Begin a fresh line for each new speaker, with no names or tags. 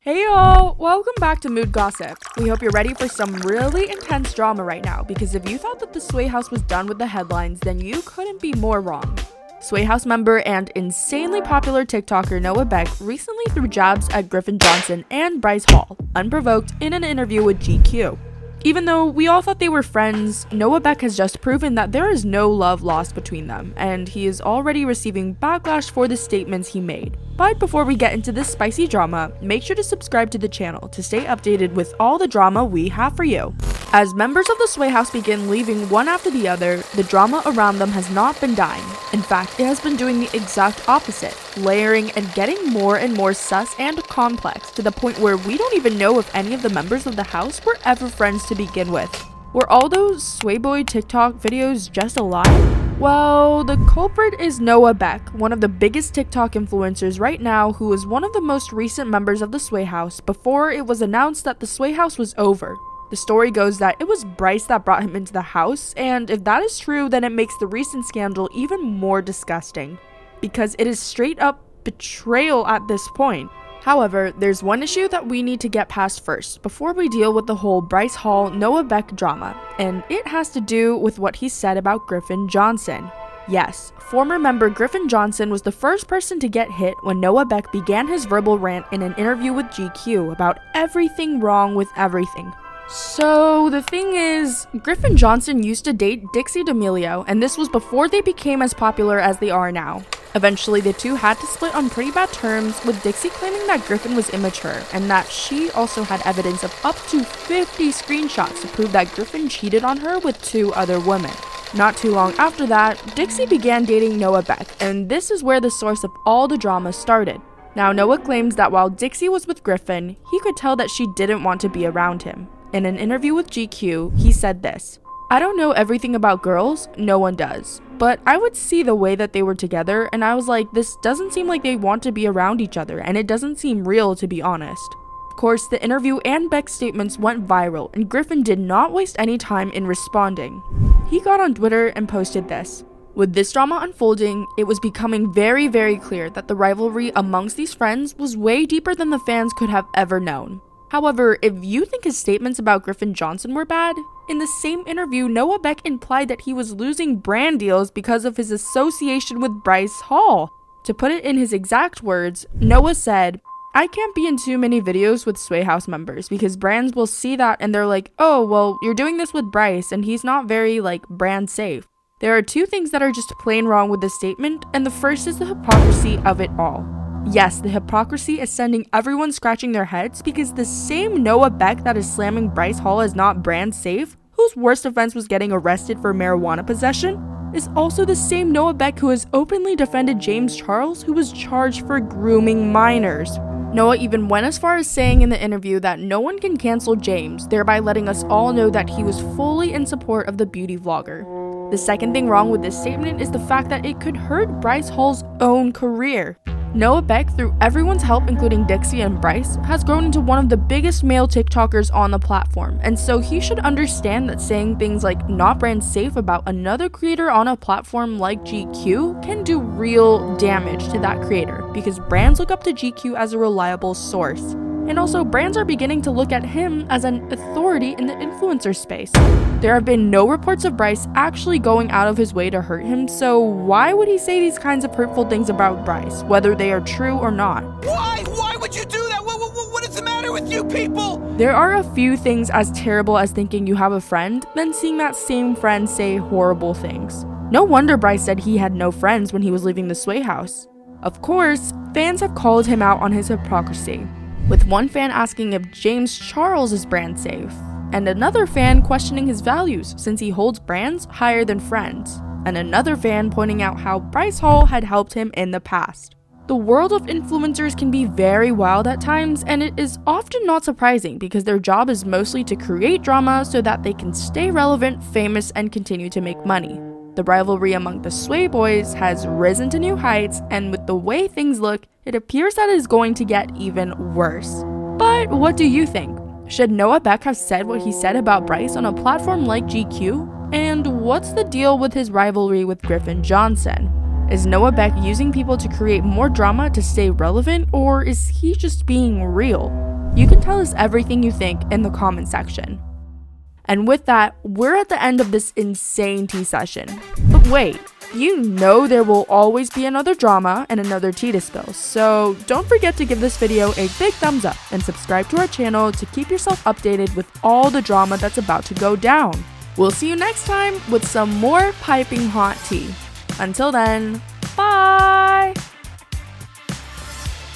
Hey y'all, welcome back to Mood Gossip. We hope you're ready for some really intense drama right now, because if you thought that the Sway House was done with the headlines, then you couldn't be more wrong. Sway House member and insanely popular TikToker Noah Beck recently threw jabs at Griffin Johnson and Bryce Hall, unprovoked, in an interview with GQ. Even though we all thought they were friends, Noah Beck has just proven that there is no love lost between them, and he is already receiving backlash for the statements he made. But before we get into this spicy drama, make sure to subscribe to the channel to stay updated with all the drama we have for you. As members of the Sway House begin leaving one after the other, the drama around them has not been dying. In fact, it has been doing the exact opposite, layering and getting more and more sus and complex, to the point where we don't even know if any of the members of the house were ever friends to begin with. Were all those Sway Boy TikTok videos just a lie? Well, the culprit is Noah Beck, one of the biggest TikTok influencers right now, who is one of the most recent members of the Sway House before it was announced that the Sway House was over. The story goes that it was Bryce that brought him into the house, and if that is true, then it makes the recent scandal even more disgusting, because it is straight up betrayal at this point. However, there's one issue that we need to get past first before we deal with the whole Bryce Hall Noah Beck drama, and it has to do with what he said about Griffin Johnson. Yes, former member Griffin Johnson was the first person to get hit when Noah Beck began his verbal rant in an interview with GQ about everything wrong with everything. So the thing is, Griffin Johnson used to date Dixie D'Amelio, and this was before they became as popular as they are now. Eventually, the two had to split on pretty bad terms, with Dixie claiming that Griffin was immature, and that she also had evidence of up to 50 screenshots to prove that Griffin cheated on her with 2 other women. Not too long after that, Dixie began dating Noah Beck, and this is where the source of all the drama started. Now, Noah claims that while Dixie was with Griffin, he could tell that she didn't want to be around him. In an interview with GQ, he said this: "I don't know everything about girls, no one does. But I would see the way that they were together, and I was like, this doesn't seem like they want to be around each other, and it doesn't seem real, to be honest." Of course, the interview and Beck's statements went viral, and Griffin did not waste any time in responding. He got on Twitter and posted this: "With this drama unfolding, it was becoming very, very clear that the rivalry amongst these friends was way deeper than the fans could have ever known. However, if you think his statements about Griffin Johnson were bad, in the same interview, Noah Beck implied that he was losing brand deals because of his association with Bryce Hall. To put it in his exact words, Noah said, "I can't be in too many videos with Sway House members because brands will see that and they're like, oh, well, you're doing this with Bryce and he's not very, brand safe." There are 2 things that are just plain wrong with this statement, and the first is the hypocrisy of it all. Yes, the hypocrisy is sending everyone scratching their heads, because the same Noah Beck that is slamming Bryce Hall as not brand safe, whose worst offense was getting arrested for marijuana possession, is also the same Noah Beck who has openly defended James Charles, who was charged for grooming minors. Noah even went as far as saying in the interview that no one can cancel James, thereby letting us all know that he was fully in support of the beauty vlogger. The second thing wrong with this statement is the fact that it could hurt Bryce Hall's own career. Noah Beck, through everyone's help including Dixie and Bryce, has grown into one of the biggest male TikTokers on the platform, and so he should understand that saying things like not brand safe about another creator on a platform like GQ can do real damage to that creator, because brands look up to GQ as a reliable source. And also, brands are beginning to look at him as an authority in the influencer space. There have been no reports of Bryce actually going out of his way to hurt him, so why would he say these kinds of hurtful things about Bryce, whether they are true or not?
Why? Why would you do that? What is the matter with you people?
There are a few things as terrible as thinking you have a friend, then seeing that same friend say horrible things. No wonder Bryce said he had no friends when he was leaving the Sway House. Of course, fans have called him out on his hypocrisy, with one fan asking if James Charles is brand safe, and another fan questioning his values since he holds brands higher than friends, and another fan pointing out how Bryce Hall had helped him in the past. The world of influencers can be very wild at times, and it is often not surprising because their job is mostly to create drama so that they can stay relevant, famous, and continue to make money. The rivalry among the Sway Boys has risen to new heights, and with the way things look, it appears that it is going to get even worse. But what do you think? Should Noah Beck have said what he said about Bryce on a platform like GQ? And what's the deal with his rivalry with Griffin Johnson? Is Noah Beck using people to create more drama to stay relevant, or is he just being real? You can tell us everything you think in the comment section. And with that, we're at the end of this insane tea session. But wait, you know there will always be another drama and another tea to spill, so don't forget to give this video a big thumbs up and subscribe to our channel to keep yourself updated with all the drama that's about to go down. We'll see you next time with some more piping hot tea. Until then,